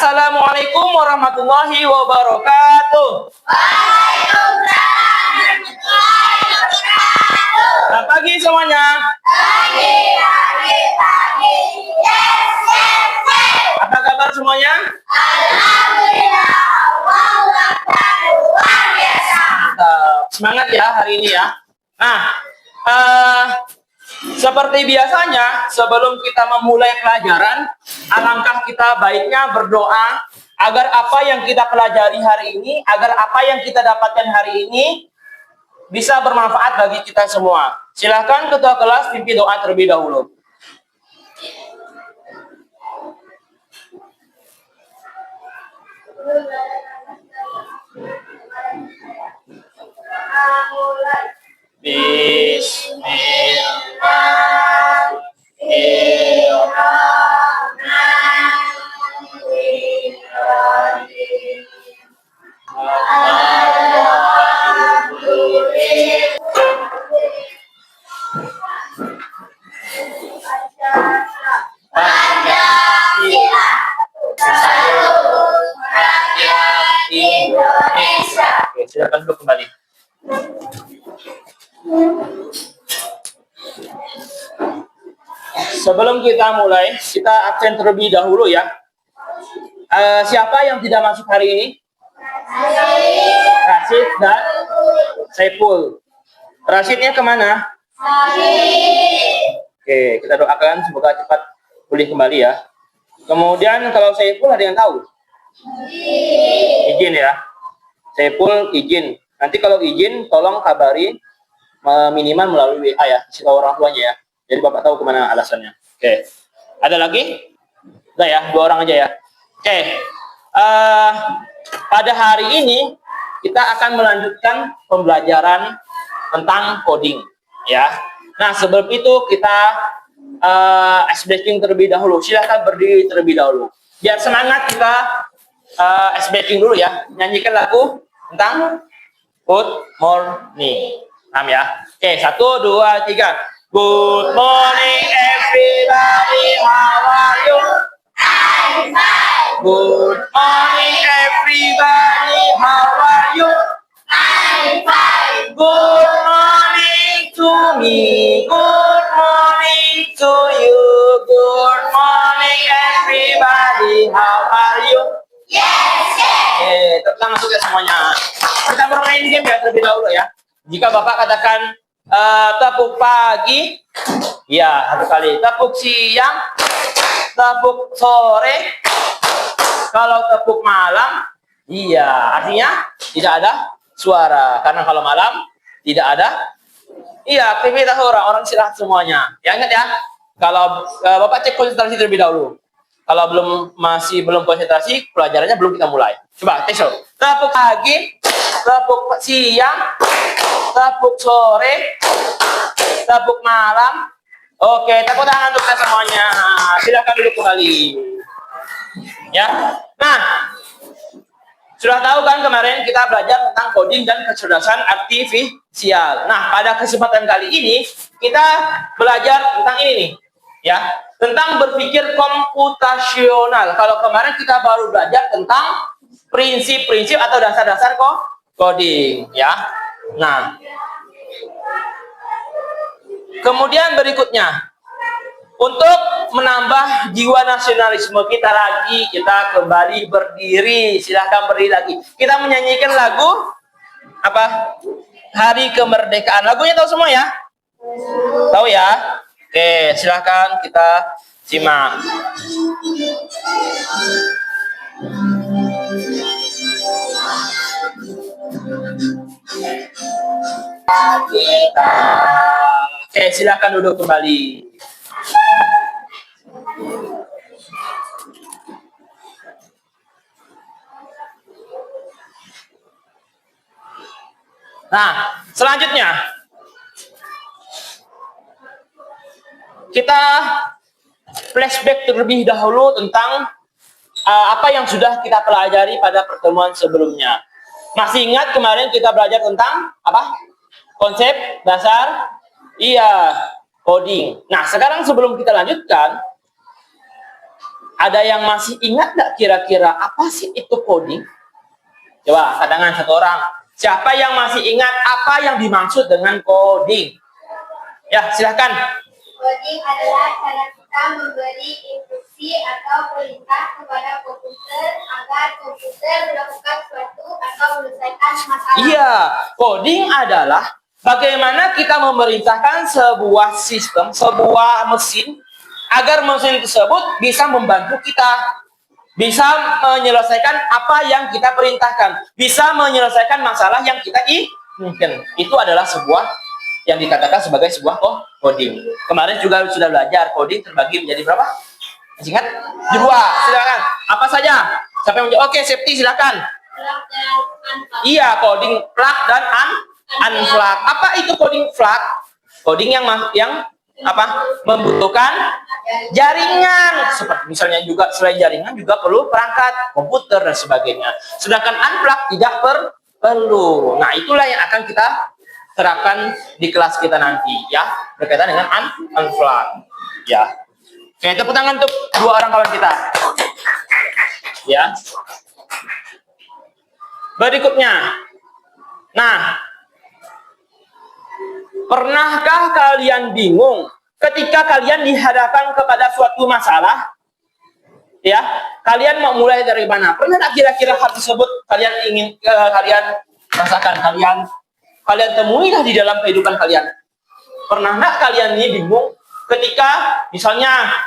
Assalamualaikum warahmatullahi wabarakatuh. Waalaikumsalam warahmatullahi wabarakatuh. Selamat pagi semuanya. Pagi. Yes. Apa kabar semuanya? Alhamdulillah. Allahu Akbar. Luar biasa. Mantap. Semangat ya hari ini ya. Nah, seperti biasanya sebelum kita memulai pelajaran, alangkah kita baiknya berdoa agar apa yang kita pelajari hari ini, agar apa yang kita dapatkan hari ini bisa bermanfaat bagi kita semua. Silahkan ketua kelas pimpin doa terlebih dahulu. Oke, silakan duduk kembali. Sebelum kita mulai, kita absen terlebih dahulu ya. Siapa yang tidak masuk hari ini? Rashid dan Saiful. Rashidnya kemana? Oke, kita doakan semoga cepat pulih kembali ya. Kemudian kalau Saiful ada yang tahu? Izin ya. Saiful izin. Nanti kalau izin tolong kabari minimal melalui WA ya. Kasih tahu orang tuanya ya. Jadi Bapak tahu kemana alasannya. Oke. Ada lagi? Udah ya, 2 orang aja ya. Oke. Pada hari ini kita akan melanjutkan pembelajaran tentang coding ya. Nah, sebelum itu kita ice breaking terlebih dahulu. Silahkan berdiri terlebih dahulu. Biar semangat kita ice breaking dulu ya. Nyanyikan lagu tentang good morning. Paham ya? Oke, 1, 2, 3. Good morning everybody, how are you? I'm fine. Good morning everybody, how are you? I'm fine. Good morning to me, good morning to you. Good morning everybody, how are you? Yes. Oke, tenang masuk ya semuanya. Kita bermain game ya terlebih dahulu ya. Jika Bapak katakan tepuk pagi, ya 1 kali. Tepuk siang, tepuk sore. Kalau tepuk malam, iya artinya tidak ada suara. Karena kalau malam tidak ada, iya aktivitas orang istirahat semuanya. Ya ingat ya. Kalau Bapak cek konsentrasi terlebih dahulu. Kalau masih belum konsentrasi, pelajarannya belum kita mulai. Coba tes. Tepuk pagi, tepuk siang, tepuk sore, tepuk malam. Oke, tepuk tangan untuk kita semuanya. Silakan duduk kembali. Ya. Nah, sudah tahu kan kemarin kita belajar tentang coding dan kecerdasan artifisial. Nah, pada kesempatan kali ini kita belajar tentang ini nih, ya, tentang berpikir komputasional. Kalau kemarin kita baru belajar tentang prinsip-prinsip atau dasar-dasar coding, ya. Nah, kemudian berikutnya, untuk menambah jiwa nasionalisme kita lagi, kita kembali berdiri. Silahkan berdiri lagi. Kita menyanyikan lagu apa? Hari Kemerdekaan. Lagunya tahu semua ya? Tahu ya? Oke, silahkan kita simak. Kita. Oke, silahkan duduk kembali. Nah, selanjutnya kita flashback terlebih dahulu tentang apa yang sudah kita pelajari pada pertemuan sebelumnya. Masih ingat kemarin kita belajar tentang apa? Konsep dasar, iya, coding. Nah, sekarang sebelum kita lanjutkan, Ada yang masih ingat nggak kira-kira apa sih itu coding? Coba tangan satu orang. Siapa yang masih ingat apa yang dimaksud dengan coding? Ya, silahkan. Coding adalah cara kita memberi instruksi atau perintah kepada komputer agar komputer melakukan suatu atau menyelesaikan masalah. Iya, coding adalah bagaimana kita memerintahkan sebuah sistem, sebuah mesin, agar mesin tersebut bisa membantu kita, bisa menyelesaikan apa yang kita perintahkan, bisa menyelesaikan masalah yang kita inginkan. Itu adalah sebuah yang dikatakan sebagai sebuah coding. Kemarin juga sudah belajar coding terbagi menjadi berapa? Masih ingat? Dua. Silakan. Apa saja? Siapa yang menjawab? Oke, Septi silakan. Plug dan unplug. Iya, coding plug dan unplug. Apa itu coding plug? Coding yang apa? Membutuhkan jaringan. Seperti misalnya juga selain jaringan juga perlu perangkat komputer dan sebagainya. Sedangkan unplug tidak perlu. Nah, itulah yang akan kita terapkan di kelas kita nanti ya, berkaitan dengan unplug ya. Oke, tepuk tangan untuk dua orang kawan kita. Ya. Berikutnya. Nah, pernahkah kalian bingung ketika kalian dihadapkan kepada suatu masalah? Ya, kalian mau mulai dari mana? Pernah tak kira-kira hal tersebut kalian ingin kalian rasakan, kalian temuilah di dalam kehidupan kalian. Pernah nggak kalian ini bingung ketika misalnya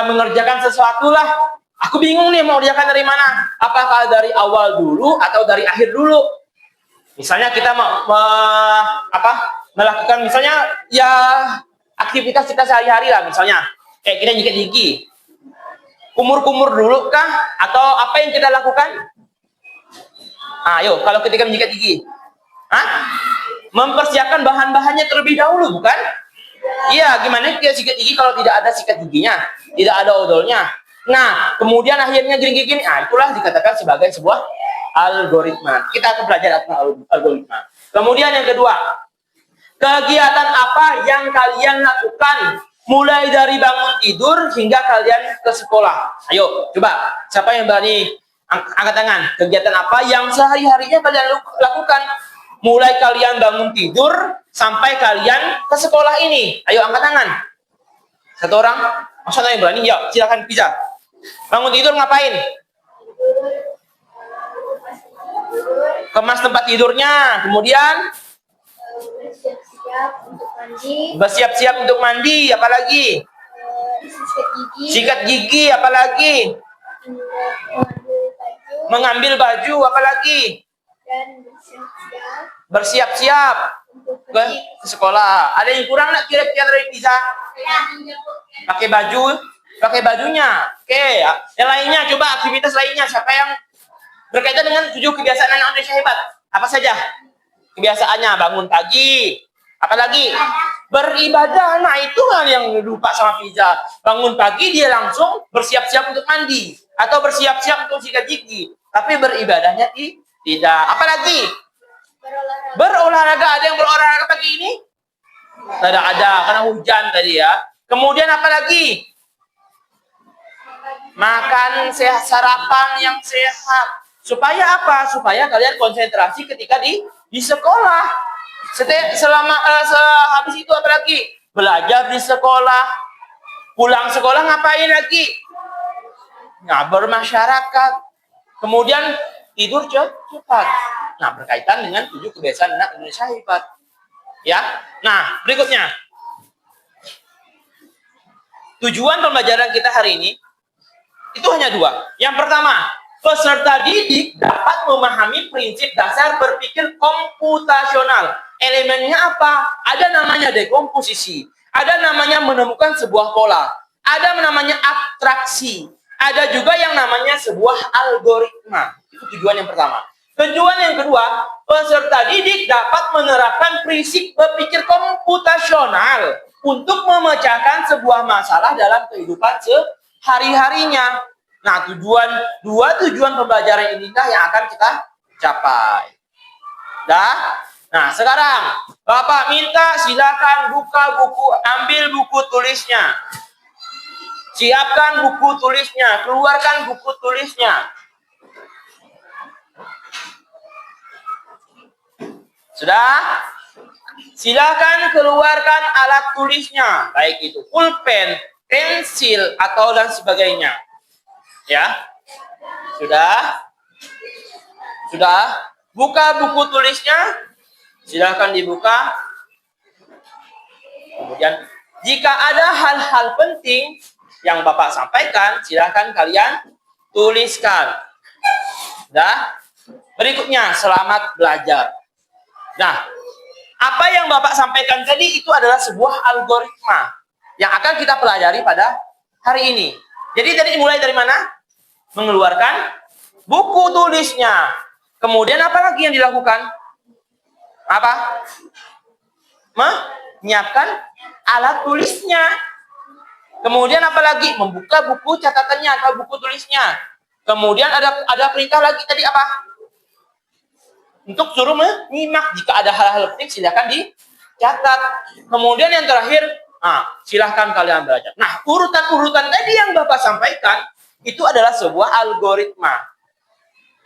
mengerjakan sesuatu lah, aku bingung nih mau kerjakan dari mana? Apakah dari awal dulu atau dari akhir dulu? Misalnya kita melakukan misalnya ya aktivitas kita sehari-hari lah, misalnya kayak kita nyikat gigi. Kumur-kumur dulu kah atau apa yang kita lakukan? Ayo, kalau ketika menyikat gigi, mempersiapkan bahan-bahannya terlebih dahulu, bukan? Iya, gimana kita sikat gigi kalau tidak ada sikat giginya, tidak ada odolnya. Nah, kemudian akhirnya gini-gini, itulah dikatakan sebagai sebuah algoritma. Kita akan belajar tentang algoritma. Kemudian yang kedua, kegiatan apa yang kalian lakukan mulai dari bangun tidur hingga kalian ke sekolah? Ayo, coba, siapa yang berani angkat tangan? Kegiatan apa yang sehari-harinya kalian lakukan? Mulai kalian bangun tidur sampai kalian ke sekolah ini. Ayo angkat tangan. Satu orang. Maksudnya yang berani? Ya, silakan Pizza. Bangun tidur ngapain? Kemas tempat tidurnya. Kemudian Bersiap-siap untuk mandi. bersiap-siap untuk mandi. Apalagi? Sikat gigi. Sikat gigi. Apalagi? Mengambil baju. Mengambil baju. Apalagi? Dan bersiap-siap Bersiap-siap untuk ke sekolah. Ada yang kurang nggak kira-kira dari Pizza? Pakai baju, pakai bajunya. Oke, yang lainnya coba aktivitas lainnya. Siapa yang berkaitan dengan 7 kebiasaan anak Indonesia hebat? Apa saja? Kebiasaannya bangun pagi. Apalagi? Beribadah. Nah, itu kan yang lupa sama Pizza. Bangun pagi dia langsung bersiap-siap untuk mandi atau bersiap-siap untuk sikat gigi. Tapi beribadahnya tidak. Apalagi? Berolahraga. Ada yang berolahraga pagi ini? Tidak ada, karena hujan tadi ya. Kemudian apalagi? Makan sehat, sarapan yang sehat. Supaya apa? Supaya kalian konsentrasi ketika di sekolah. Sehabis itu apalagi? Belajar di sekolah. Pulang sekolah ngapain lagi? Nah, bermasyarakat. Kemudian tidur cepat. Nah, berkaitan dengan 7 kebiasaan anak Indonesia hebat. Ya. Nah, berikutnya. Tujuan pembelajaran kita hari ini itu hanya 2. Yang pertama, peserta didik dapat memahami prinsip dasar berpikir komputasional. Elemennya apa? Ada namanya dekomposisi, ada namanya menemukan sebuah pola, ada namanya abstraksi, ada juga yang namanya sebuah algoritma. Itu tujuan yang pertama. Tujuan yang kedua, peserta didik dapat menerapkan prinsip berpikir komputasional untuk memecahkan sebuah masalah dalam kehidupan sehari-harinya. Nah, dua tujuan pembelajaran inilah yang akan kita capai. Nah, sekarang Bapak minta silakan buka buku, ambil buku tulisnya. Siapkan buku tulisnya, keluarkan buku tulisnya. Sudah? Silakan keluarkan alat tulisnya, baik itu pulpen, pensil, atau dan sebagainya. Ya? Sudah? Sudah? Buka buku tulisnya. Silakan dibuka. Kemudian, jika ada hal-hal penting yang Bapak sampaikan, silakan kalian tuliskan. Sudah? Berikutnya, selamat belajar. Nah, apa yang Bapak sampaikan tadi itu adalah sebuah algoritma yang akan kita pelajari pada hari ini. Jadi tadi mulai dari mana? Mengeluarkan buku tulisnya. Kemudian apa lagi yang dilakukan? Apa? Menyiapkan alat tulisnya. Kemudian apa lagi? Membuka buku catatannya atau buku tulisnya. Kemudian ada perintah lagi tadi apa? Untuk suruh menyimak. Jika ada hal-hal penting silakan dicatat. Kemudian yang terakhir, silahkan kalian belajar. Nah, urutan-urutan tadi yang Bapak sampaikan itu adalah sebuah algoritma.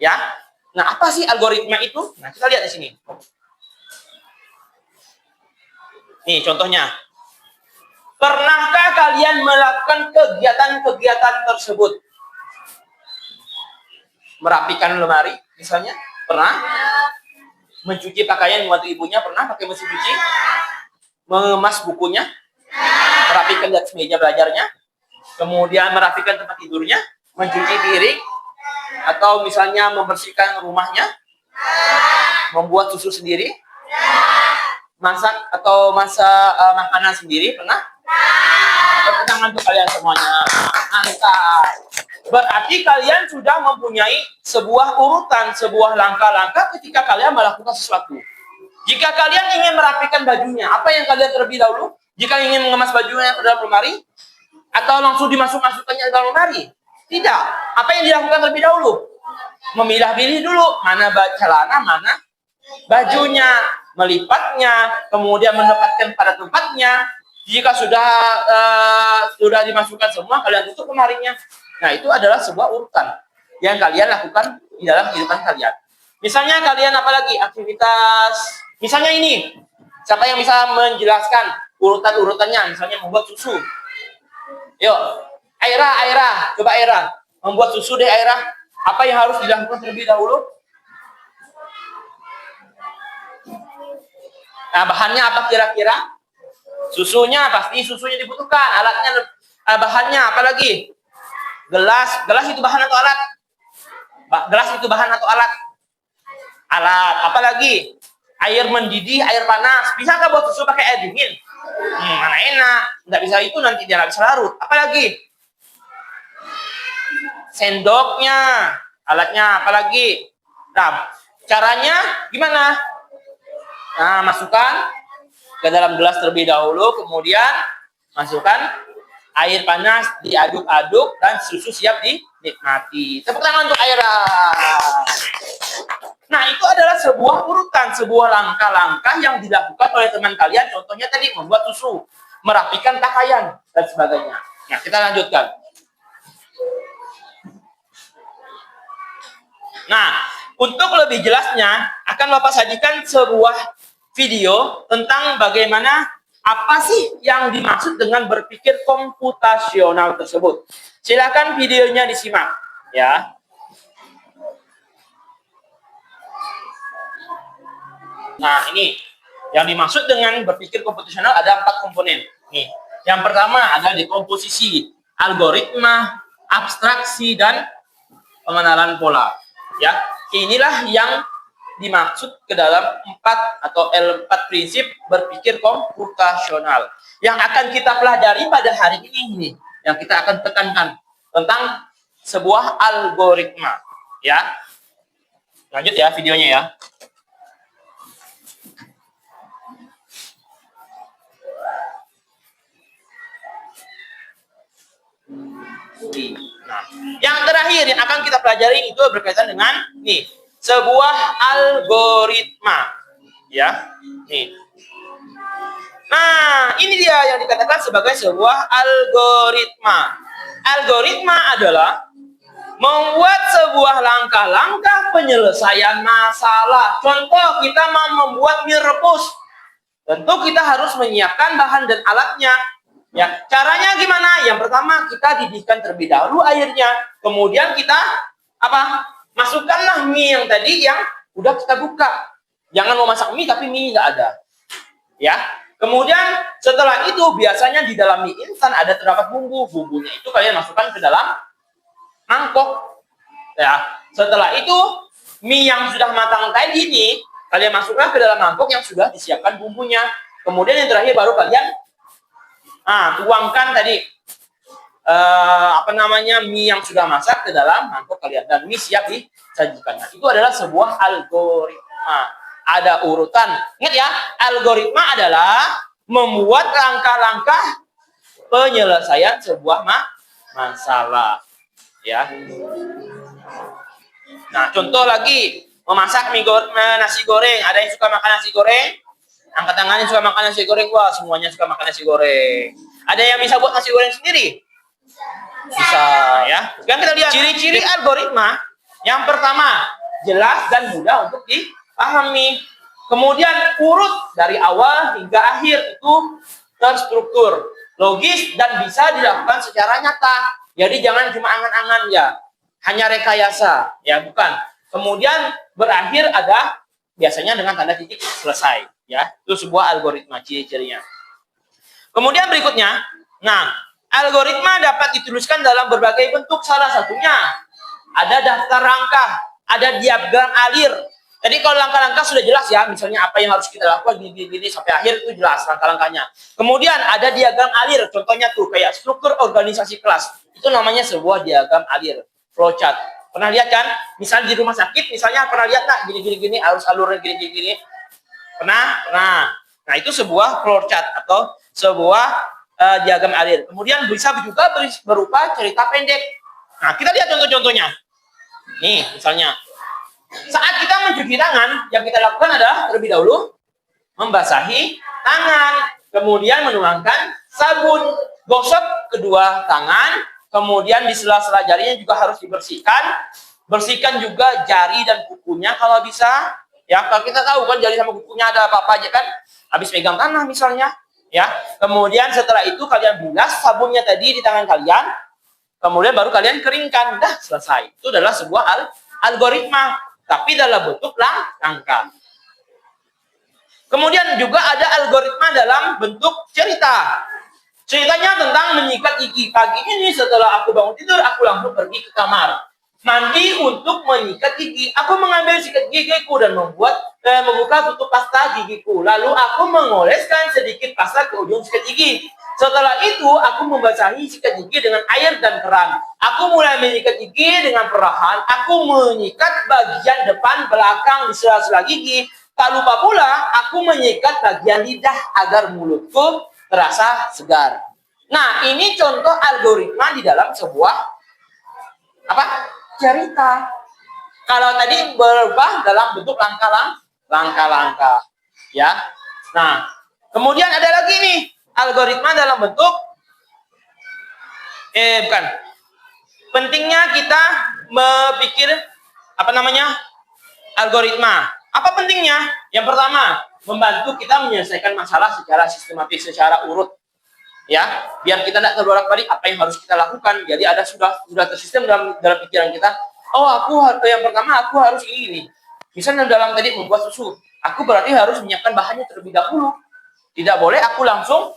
Ya. Nah, apa sih algoritma itu? Nah, kita lihat di sini. Nih, contohnya. Pernahkah kalian melakukan kegiatan-kegiatan tersebut? Merapikan lemari, misalnya? Pernah? Mencuci pakaian, membantu ibunya, pernah pakai mesin cuci? Mengemas bukunya? Merapikan di atas meja belajarnya? Kemudian merapikan tempat tidurnya? Mencuci piring? Atau misalnya membersihkan rumahnya? Membuat susu sendiri? Masak atau masak makanan sendiri? Pernah? Tepuk tangan untuk kalian semuanya. Mantap. Berarti kalian sudah mempunyai sebuah urutan, sebuah langkah-langkah ketika kalian melakukan sesuatu. Jika kalian ingin merapikan bajunya, apa yang kalian terlebih dahulu? Jika ingin mengemas bajunya ke dalam lemari, atau langsung dimasukkannya ke dalam lemari? Tidak. Apa yang dilakukan terlebih dahulu? Memilah-pilih dulu mana celana, mana bajunya, melipatnya, kemudian menempatkan pada tempatnya. Jika sudah dimasukkan semua, kalian tutup lemarinya. Nah, itu adalah sebuah urutan yang kalian lakukan di dalam kehidupan kalian. Misalnya kalian apalagi aktivitas, misalnya ini, siapa yang bisa menjelaskan urutan-urutannya? Misalnya membuat susu. Yuk, Aira, coba Aira, membuat susu deh Aira. Apa yang harus dilakukan terlebih dahulu? Nah, bahannya apa kira-kira? Susunya, pasti susunya dibutuhkan. Alatnya, bahannya apa lagi? Gelas itu bahan atau alat? Gelas itu bahan atau alat? Alat. Apa lagi? Air mendidih, air panas. Bisa nggak buat susu pakai air dingin? Mana enak. Nggak bisa itu, nanti dia nggak bisa larut. Apa lagi? Sendoknya. Alatnya apa lagi? Nah, caranya gimana? Nah, masukkan ke dalam gelas terlebih dahulu, kemudian masukkan air panas, diaduk-aduk, dan susu siap dinikmati. Tepuk tangan untuk Aira. Nah, itu adalah sebuah urutan, sebuah langkah-langkah yang dilakukan oleh teman kalian. Contohnya tadi, membuat susu, merapikan pakaian, dan sebagainya. Nah, kita lanjutkan. Nah, untuk lebih jelasnya, akan Bapak sajikan sebuah video tentang bagaimana apa sih yang dimaksud dengan berpikir komputasional tersebut. Silakan videonya disimak, ya. Nah, ini yang dimaksud dengan berpikir komputasional ada 4 komponen. Nih, yang pertama adalah dekomposisi, algoritma, abstraksi, dan pengenalan pola. Ya, inilah yang dimaksud ke dalam 4 prinsip berpikir komputasional yang akan kita pelajari pada hari ini, yang kita akan tekankan tentang sebuah algoritma, ya. Lanjut ya videonya ya. Nah, yang terakhir yang akan kita pelajari itu berkaitan dengan sebuah algoritma, ya. Nah, ini dia yang dikatakan sebagai sebuah algoritma. algoritma adalah membuat sebuah langkah-langkah penyelesaian masalah. Contoh, kita mau membuat mie rebus. Tentu kita harus menyiapkan bahan dan alatnya. Ya, caranya gimana? Yang pertama, kita didihkan terlebih dahulu airnya. Kemudian kita masukkanlah mie yang tadi yang udah kita buka. Jangan mau masak mie tapi mie nggak ada. Ya. Kemudian setelah itu biasanya di dalam mie instan ada terdapat bumbu. Bumbunya itu kalian masukkan ke dalam mangkok. Ya. Setelah itu mie yang sudah matang tadi ini kalian masukkan ke dalam mangkok yang sudah disiapkan bumbunya. Kemudian yang terakhir baru kalian tuangkan tadi mie yang sudah masak ke dalam mangkok kalian dan mie siap disajikan. Nah, itu adalah sebuah algoritma. Ada urutan. Ingat ya, algoritma adalah membuat langkah-langkah penyelesaian sebuah masalah. Ya. Nah, contoh lagi memasak nasi goreng. Ada yang suka makan nasi goreng? Angkat tangan yang suka makan nasi goreng. Wah, semuanya suka makan nasi goreng. Ada yang bisa buat nasi goreng sendiri? Bisa, ya. Sekarang kita lihat ciri-ciri algoritma. Yang pertama, jelas dan mudah untuk dipahami. Kemudian urut dari awal hingga akhir itu terstruktur, logis dan bisa dilakukan secara nyata. Jadi jangan cuma angan-angan ya, hanya rekayasa, ya bukan. Kemudian berakhir ada biasanya dengan tanda titik selesai, ya. Itu sebuah algoritma ciri-cirinya. Kemudian berikutnya, algoritma dapat dituliskan dalam berbagai bentuk. Salah satunya ada daftar langkah, ada diagram alir. Jadi kalau langkah-langkah sudah jelas ya, misalnya apa yang harus kita lakukan gini sampai akhir itu jelas langkah-langkahnya. Kemudian ada diagram alir, contohnya tuh kayak struktur organisasi kelas. Itu namanya sebuah diagram alir, flowchart. Pernah lihat kan? Misalnya di rumah sakit, misalnya pernah lihat nggak gini harus alurnya gini. Pernah? Nah, itu sebuah flowchart atau sebuah diagram alir. Kemudian bisa juga berupa cerita pendek. Nah, kita lihat contoh-contohnya. Nih, misalnya saat kita mencuci tangan, yang kita lakukan adalah terlebih dahulu membasahi tangan, kemudian menuangkan sabun, gosok kedua tangan, kemudian di sela-sela jarinya juga harus dibersihkan, bersihkan juga jari dan kukunya kalau bisa. Ya, kalau kita tahu kan jari sama kukunya ada apa-apa aja kan, habis pegang tanah misalnya, ya. Kemudian setelah itu kalian bilas sabunnya tadi di tangan kalian, kemudian baru kalian keringkan, dah selesai. Itu adalah sebuah algoritma, tapi dalam bentuk langkah. Kemudian juga ada algoritma dalam bentuk cerita. Ceritanya tentang menyikat gigi. Pagi ini setelah aku bangun tidur, aku langsung pergi ke kamar mandi untuk menyikat gigi. Aku mengambil sikat gigiku dan membuka tutup pasta gigiku. Lalu aku mengoleskan sedikit pasta ke ujung sikat gigi. Setelah itu, aku membasahi sikat gigi dengan air dan keran. Aku mulai menyikat gigi dengan perlahan. Aku menyikat bagian depan, belakang, di sela-sela gigi. Tak lupa pula, aku menyikat bagian lidah agar mulutku terasa segar. Nah, ini contoh algoritma di dalam sebuah cerita. Kalau tadi berubah dalam bentuk langkah-langkah. Ya. Nah, kemudian ada lagi nih. Algoritma dalam bentuk pentingnya kita berpikir algoritma. Apa pentingnya? Yang pertama, membantu kita menyelesaikan masalah secara sistematis, secara urut. Ya, biar kita tidak terbolak-balik apa yang harus kita lakukan. Jadi ada sudah tersistem dalam pikiran kita. Oh, yang pertama aku harus ini. Misalnya dalam tadi membuat susu, aku berarti harus menyiapkan bahannya terlebih dahulu. Tidak boleh aku langsung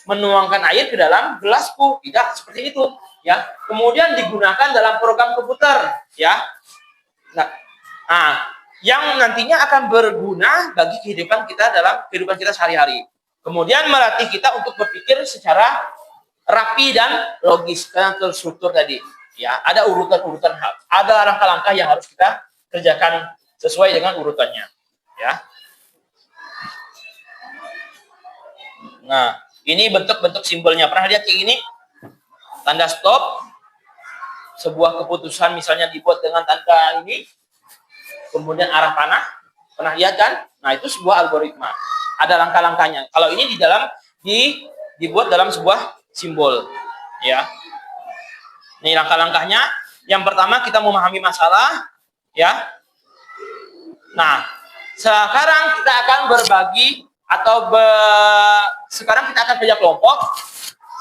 menuangkan air ke dalam gelasku, tidak seperti itu, ya. Kemudian digunakan dalam program komputer, ya. Nah, yang nantinya akan berguna bagi kehidupan kita sehari-hari. Kemudian melatih kita untuk berpikir secara rapi dan logis, karena terstruktur tadi, ya. Ada urutan-urutan hal, ada langkah-langkah yang harus kita kerjakan sesuai dengan urutannya, ya. Nah, ini bentuk-bentuk simbolnya. Pernah lihat kayak gini? Tanda stop. Sebuah keputusan misalnya dibuat dengan tanda ini. Kemudian arah panah. Pernah lihat kan? Nah, itu sebuah algoritma. Ada langkah-langkahnya. Kalau ini dibuat dalam sebuah simbol, ya. Ini langkah-langkahnya. Yang pertama kita memahami masalah, ya. Nah, sekarang kita akan berbagi atau sekarang kita akan kerja kelompok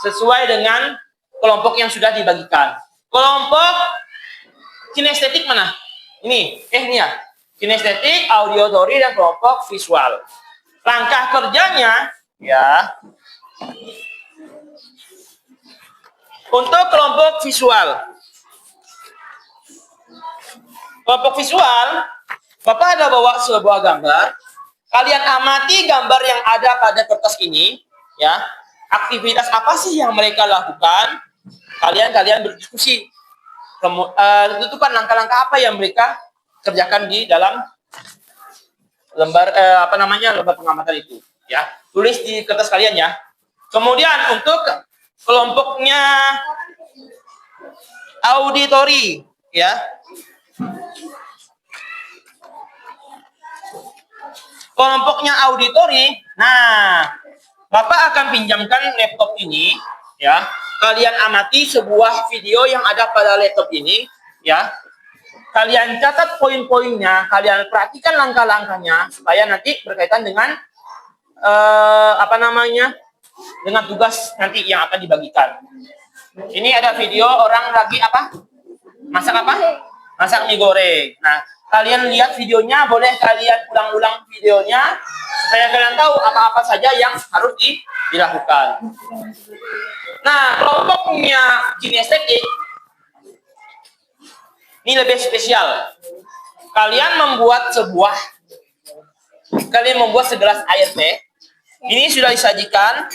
sesuai dengan kelompok yang sudah dibagikan. Kelompok kinestetik mana? Ini ya. Kinestetik, auditory, dan kelompok visual. Langkah kerjanya, ya. Untuk kelompok visual. Kelompok visual, Bapak ada bawa sebuah gambar. Kalian amati gambar yang ada pada kertas ini, ya. Aktivitas apa sih yang mereka lakukan? Kalian berdiskusi. Tentukan langkah-langkah apa yang mereka kerjakan di dalam lembar lembar pengamatan itu, ya. Tulis di kertas kalian, ya. Kemudian untuk kelompoknya auditory, ya. Kelompoknya auditory. Nah, Bapak akan pinjamkan laptop ini, ya. Kalian amati sebuah video yang ada pada laptop ini, ya. Kalian catat poin-poinnya, kalian perhatikan langkah-langkahnya supaya nanti berkaitan dengan dengan tugas nanti yang akan dibagikan. Ini ada video orang lagi masak masak mie goreng. Nah, kalian lihat videonya, boleh kalian ulang-ulang videonya supaya kalian tahu apa-apa saja yang harus dilakukan. Nah, kelompoknya kinestetik ini lebih spesial. Kalian membuat segelas air teh. Ini sudah disajikan.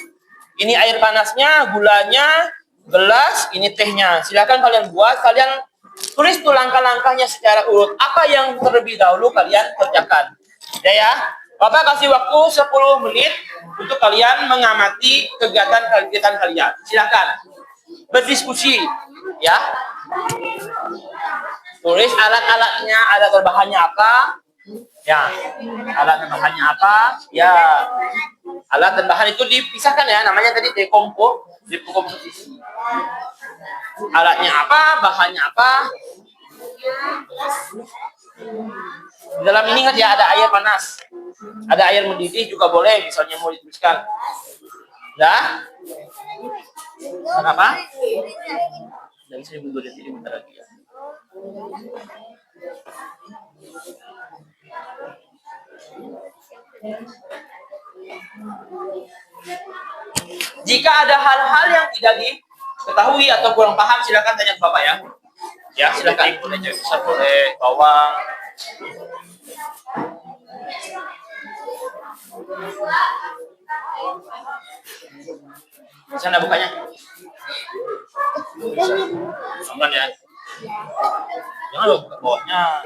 Ini air panasnya, gulanya, gelas, ini tehnya. Silakan kalian buat, kalian tulis tuh langkah-langkahnya secara urut. Apa yang terlebih dahulu kalian kerjakan. Ya. Bapak kasih waktu 10 menit untuk kalian mengamati kegiatan kalian. Silakan berdiskusi, ya. Tulis alat-alatnya, alat bahannya apa? Ya, alat dan bahannya apa? Ya, alat dan bahan itu dipisahkan, ya. Namanya tadi dekomposisi. Alatnya apa? Bahannya apa? Di dalam ini kan ya ada air panas, ada air mendidih juga boleh, misalnya mau dituliskan. Dah? Kenapa? Dan saya mundur di sini bentar lagi, ya. Jika ada hal-hal yang tidak diketahui atau kurang paham, silakan tanya ke Bapak, ya. Ya, silakan. Boleh bawang. Sana bukanya. Aman, ya. Jangan lo buka bawahnya.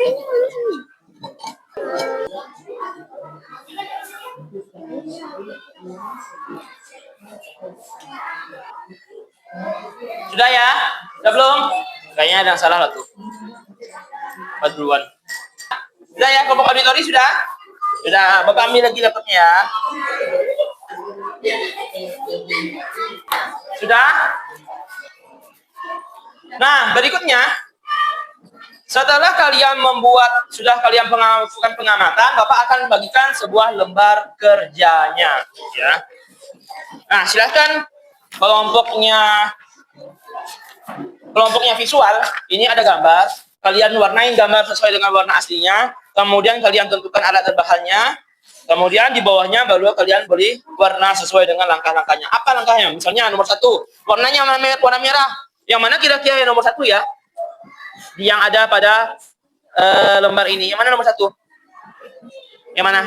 Sudah, ya? Sudah belum? Kayaknya ada yang salah lah tuh. Pas duluan. Sudah, ya? Kelompok auditori sudah? Sudah. Bapak ambil lagi laptopnya, ya. Sudah? Nah, berikutnya, setelah kalian melakukan pengamatan, Bapak akan bagikan sebuah lembar kerjanya, ya. Nah, silahkan kelompoknya visual. Ini ada gambar. Kalian warnain gambar sesuai dengan warna aslinya. Kemudian kalian tentukan alat dan bahannya. Kemudian di bawahnya baru kalian beri warna sesuai dengan langkah-langkahnya. Apa langkahnya? Misalnya nomor 1, warnanya warna merah. Yang mana kira-kira yang nomor 1, ya? Yang ada pada lembar ini. Yang mana nomor 1? Yang mana?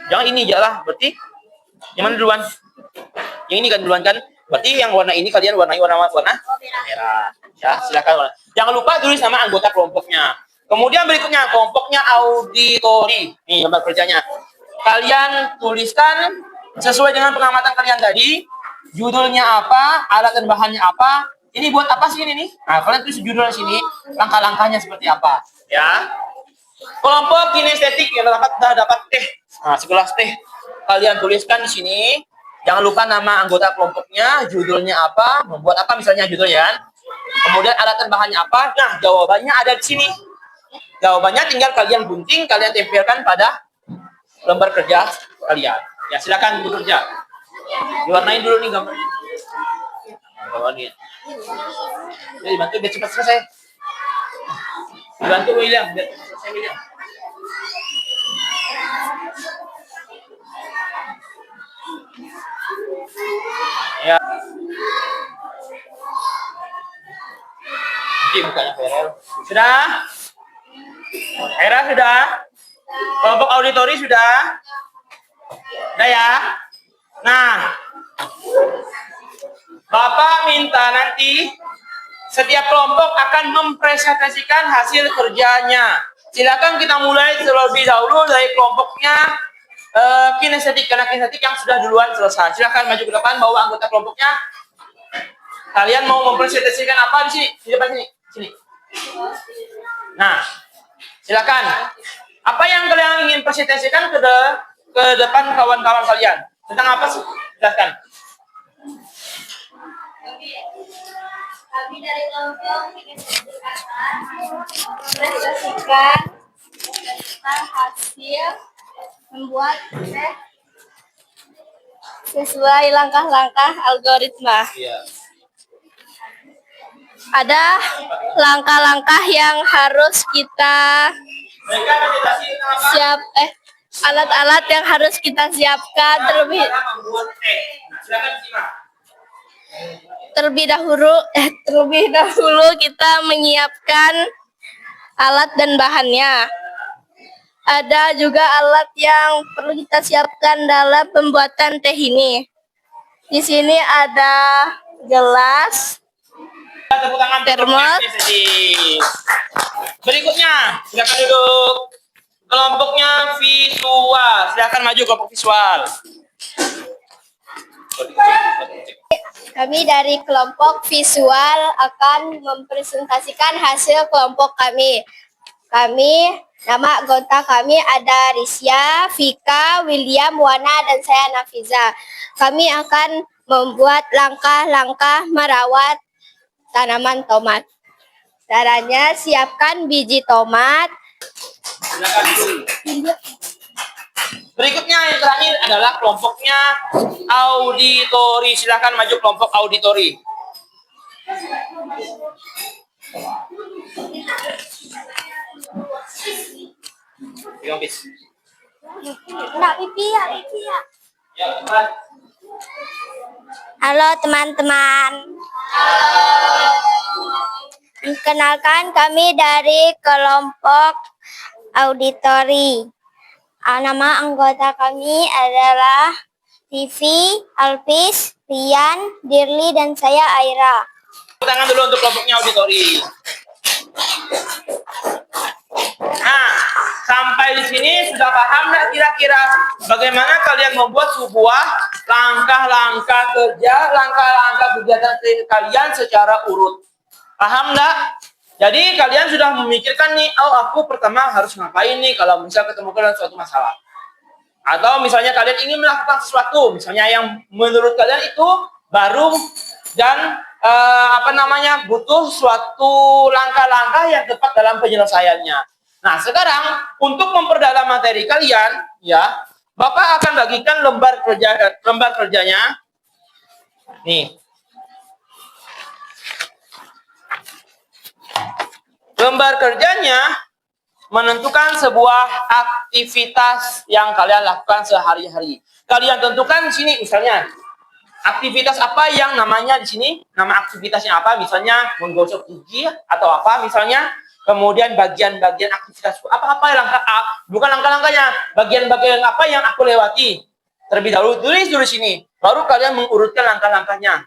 Jangan ini aja lah. Berarti yang mana duluan? Yang ini kan duluan, kan? Berarti yang warna ini kalian warnai warna merah. Ya, silakan. Jangan lupa tulis nama anggota kelompoknya. Kemudian berikutnya kelompoknya auditori. Nih gambar kerjanya. Kalian tuliskan sesuai dengan pengamatan kalian tadi. Judulnya apa, alat dan bahannya apa. Ini buat apa sih ini nih? Nah, kalian tulis judulnya sini, langkah-langkahnya seperti apa, ya. Kelompok kinestetik yang dapat teh. Nah, segelas teh. Kalian tuliskan di sini. Jangan lupa nama anggota kelompoknya, judulnya apa, membuat apa misalnya judulnya. Kemudian alat dan bahannya apa? Nah, jawabannya ada di sini. Jawabannya tinggal kalian gunting, kalian tempelkan pada lembar kerja kalian. Ya, silakan bekerja. Diwarnain dulu nih gambarnya. Gambarnya. Ya, dibantu biar cepat selesai. Dibantu William, biar cepat selesai William. Ya. Ini bukannya Ferel. Sudah? Era sudah? Kelompok auditori sudah? Udah ya? Nah, Bapak minta nanti setiap kelompok akan mempresentasikan hasil kerjanya. Silakan kita mulai terlebih dahulu dari kelompoknya kinestetik, karena kinestetik yang sudah duluan selesai. Silakan maju ke depan, bawa anggota kelompoknya. Kalian mau mempresentasikan apa di sini? Di depan sini. Sini. Nah, silakan. Apa yang kalian ingin presentasikan ke depan kawan-kawan kalian? Tentang apa sih? Silakan. Kami dari kelompok kinestetik atas mempresentasikan tentang hasil membuat tes sesuai langkah-langkah algoritma. Iya. Ada langkah-langkah yang harus kita Mereka presentasi tentang apa? alat-alat yang harus kita siapkan Cara membuat teh. Nah, silakan simak. terlebih dahulu kita menyiapkan alat dan bahannya. Ada juga alat yang perlu kita siapkan dalam pembuatan teh ini. Di sini ada gelas, Tepuk tangan termos. Berikutnya, silakan duduk. Kelompoknya visual. Silakan maju kelompok visual. Kami dari kelompok visual akan mempresentasikan hasil kelompok kami. Nama anggota kami ada Risya, Vika, William, Wana, dan saya Nafiza. Kami akan membuat langkah-langkah merawat tanaman tomat. Caranya siapkan biji tomat. Silakan duduk. Berikutnya yang terakhir adalah kelompoknya auditori. Silakan maju kelompok auditori. Pegang bis. Nak pipi ya. Ya, cepat. Halo teman-teman. Kenalkan kami dari kelompok auditori. Nama anggota kami adalah Tivi, Alpis, Rian, Dirli, dan saya Aira. Tepuk tangan dulu untuk kelompoknya auditori. Nah, sampai di sini sudah paham nggak kira-kira bagaimana kalian membuat sebuah langkah-langkah kerja, langkah-langkah kegiatan kalian secara urut? Paham nggak? Jadi kalian sudah memikirkan nih, oh aku pertama harus ngapain nih kalau misalnya ketemu dengan suatu masalah. Atau misalnya kalian ingin melakukan sesuatu, misalnya yang menurut kalian itu baru dan butuh suatu langkah-langkah yang tepat dalam penyelesaiannya. Nah, sekarang untuk memperdalam materi kalian, ya, Bapak akan bagikan lembar kerjanya. Nih. Lembar kerjanya menentukan sebuah aktivitas yang kalian lakukan sehari-hari. Kalian tentukan di sini misalnya aktivitas apa yang namanya di sini, nama aktivitasnya apa, misalnya menggosok gigi atau apa misalnya, kemudian bagian-bagian aktivitas apa langkah bukan langkah-langkahnya, bagian-bagian apa yang aku lewati. Terlebih dahulu tulis dulu sini, baru kalian mengurutkan langkah-langkahnya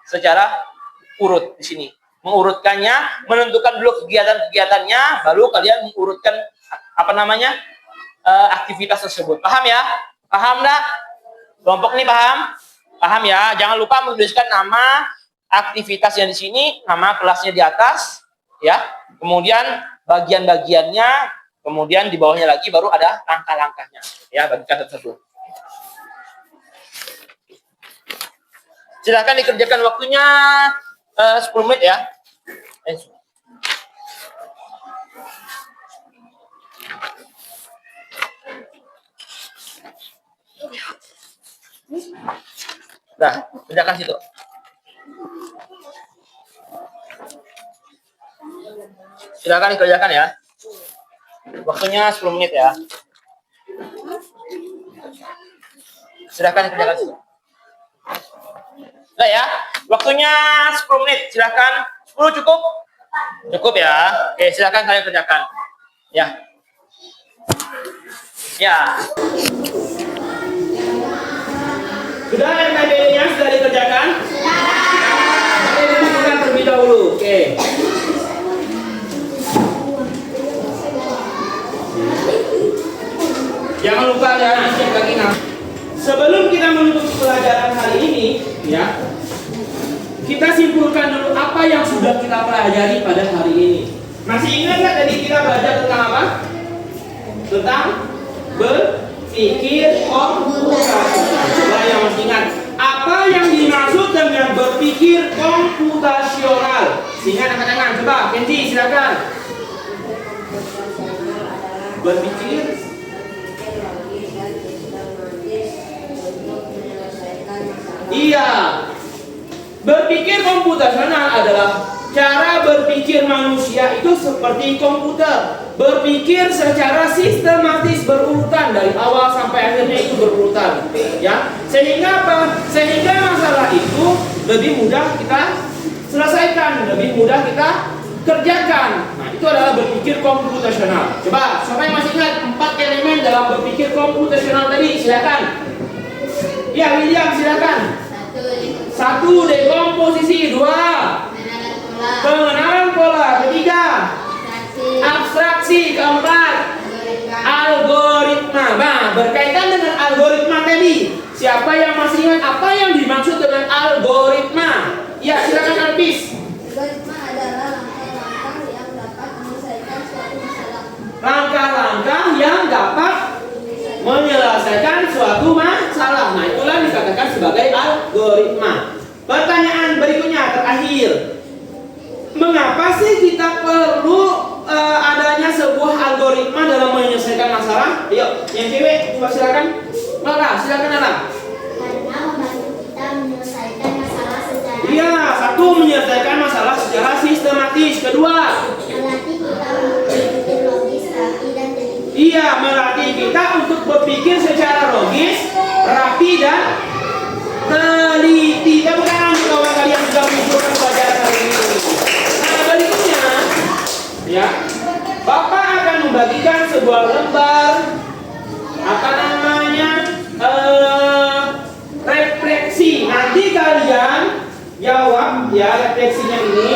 secara urut di sini. Mengurutkannya, menentukan dulu kegiatan-kegiatannya, baru kalian mengurutkan aktivitas tersebut. Paham ya? Paham enggak? Kelompok ini paham? Paham ya? Jangan lupa menuliskan nama aktivitas yang di sini, nama kelasnya di atas, ya. Kemudian bagian-bagiannya, kemudian di bawahnya lagi baru ada langkah-langkahnya. Ya, bagikan satu-satu. Silakan dikerjakan waktunya 10 menit ya. Nah, kerjakan situ. Silakan dikerjakan ya. Waktunya 10 menit ya. Silakan dikerjakan situ. Nah ya, waktunya 10 menit. Silakan. 10 cukup? Cukup ya. Oke, silakan kalian kerjakan. Ya. Ya. Sudah MKBD-nya sudah dikerjakan? Oke, dibukukan terlebih dahulu. Oke. Jangan lupa ya, cek lagi nah. Sebelum kita menutup pelajaran hari ini, ya, kita simpulkan dulu apa yang sudah kita pelajari pada hari ini. Masih ingat nggak tadi kita belajar tentang apa? Tentang berpikir komputasional. Coba yang masih ingat, apa yang dimaksud dengan berpikir komputasional? Ingat angkat-angkat, coba Kenji silakan. Berpikir iya. Berpikir komputasional adalah cara berpikir manusia itu seperti komputer. Berpikir secara sistematis berurutan dari awal sampai akhirnya itu berurutan. Ya, sehingga apa? Sehingga masalah itu lebih mudah kita selesaikan, lebih mudah kita kerjakan. Nah, itu adalah berpikir komputasional. Coba, siapa yang masih ingat 4 elemen dalam berpikir komputasional tadi? Silakan. Ya, William silakan. 1. Dekomposisi. 2. Pengenalan pola. 3. Abstraksi. 4. Algoritma. Nah, berkaitan dengan algoritma tadi, siapa yang masih ingat apa yang dimaksud dengan algoritma? Ya, silakan Alpis. Algoritma adalah langkah-langkah yang dapat menyelesaikan suatu masalah. Langkah-langkah yang dapat menyelesaikan suatu masalah. Nah, itulah dikatakan sebagai algoritma. Pertanyaan berikutnya terakhir. Mengapa sih kita perlu adanya sebuah algoritma dalam menyelesaikan masalah? Yuk, yang cewek coba silakan. Lara, silakan Lara. Karena membantu kita menyelesaikan masalah secara Iya, 1. Menyelesaikan masalah secara sistematis. 2. melatih kita untuk berpikir logis, rapi, dan teliti. Iya, melatih kita untuk berpikir secara logis, rapi, dan teliti. Tepuk tangan kawan kalian sudah mengumpulkan pelajaran hari ini. Nah, berikutnya, ya, Bapak akan membagikan sebuah lembar apa namanya refleksi. Nanti kalian jawab ya refleksinya ini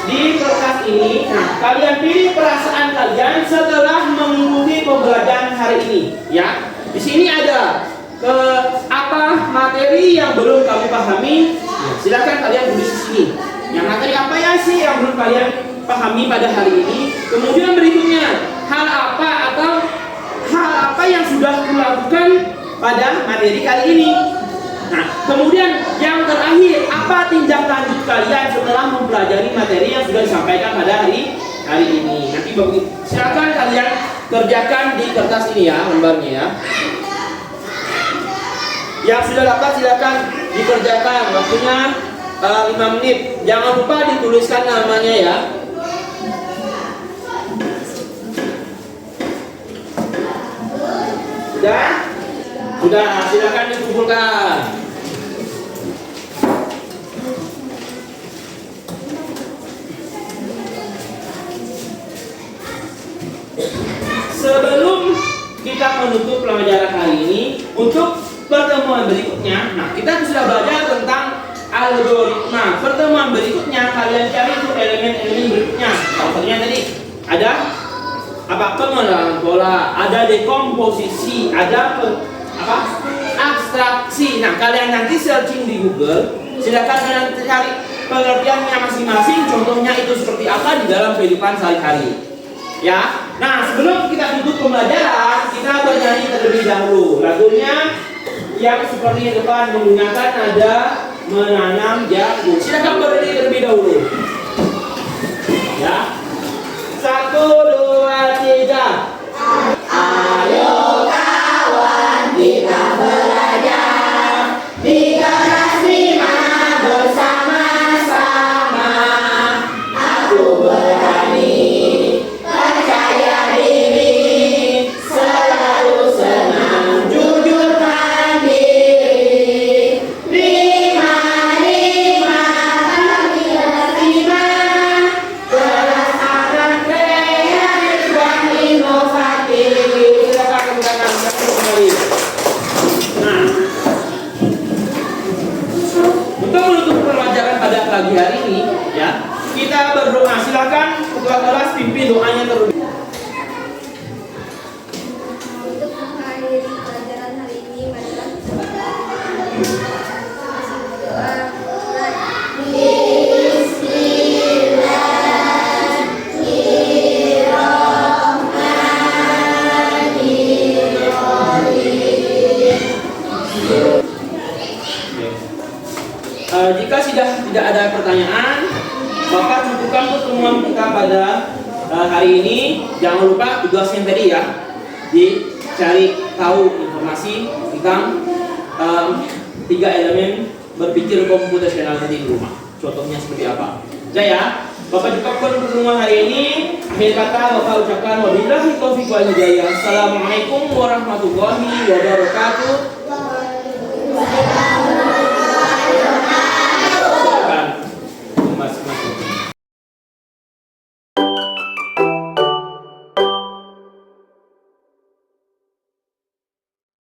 di kertas ini. Nah, kalian pilih perasaan kalian setelah mengikuti pembelajaran hari ini. Ya, di sini ada apa materi yang belum kamu pahami. Nah, silakan kalian tulis di sini. Yang materi apa ya sih yang belum kalian pahami pada hari ini. Kemudian berikutnya, hal apa yang sudah kulakukan pada materi kali ini. Nah, kemudian yang terakhir, apa tindak lanjut kalian setelah mempelajari materi yang sudah disampaikan pada hari ini. Nanti silakan kalian kerjakan di kertas ini ya, lembarnya ya. Yang sudah dapat silakan dikerjakan. Waktunya 5 menit. Jangan lupa dituliskan namanya ya. Sudah? Sudah, silakan dikumpulkan. Sebelum kita menutup pelajaran hari ini, untuk pertemuan berikutnya, nah kita sudah belajar tentang algoritma. Pertemuan berikutnya kalian cari itu elemen-elemen berikutnya. Salah satunya tadi ada apa? Pengenalan pola, ada dekomposisi, ada abstraksi. Nah, kalian nanti searching di Google, silakan kalian cari pengertiannya masing-masing. Contohnya itu seperti apa di dalam kehidupan sehari-hari. Ya. Nah, sebelum kita tutup pembelajaran, kita bernyanyi terlebih dahulu. Lagunya yang seperti depan menggunakan nada menanam jagung. Silakan berdiri terlebih dahulu. Ya. 1, 2, 3. Ayo kawan kita belajar. pagi hari ini, ya. Kita berdoa. Silakan ketua kelas pimpin doanya terlebih. Untuk mengakhiri pelajaran hari ini, marilah doa. Jika sudah tidak ada pertanyaan, Bapak cukupkan pertemuan kita pada hari ini. Jangan lupa tugas yang tadi ya, dicari tahu informasi tentang 3 elemen berpikir komputasional tadi di rumah. Contohnya seperti apa? Jaya, Bapak cukupkan pertemuan hari ini. Akhir kata Bapak ucapkan wabillahi taufiq wal hidayah. Assalamualaikum warahmatullahi wabarakatuh.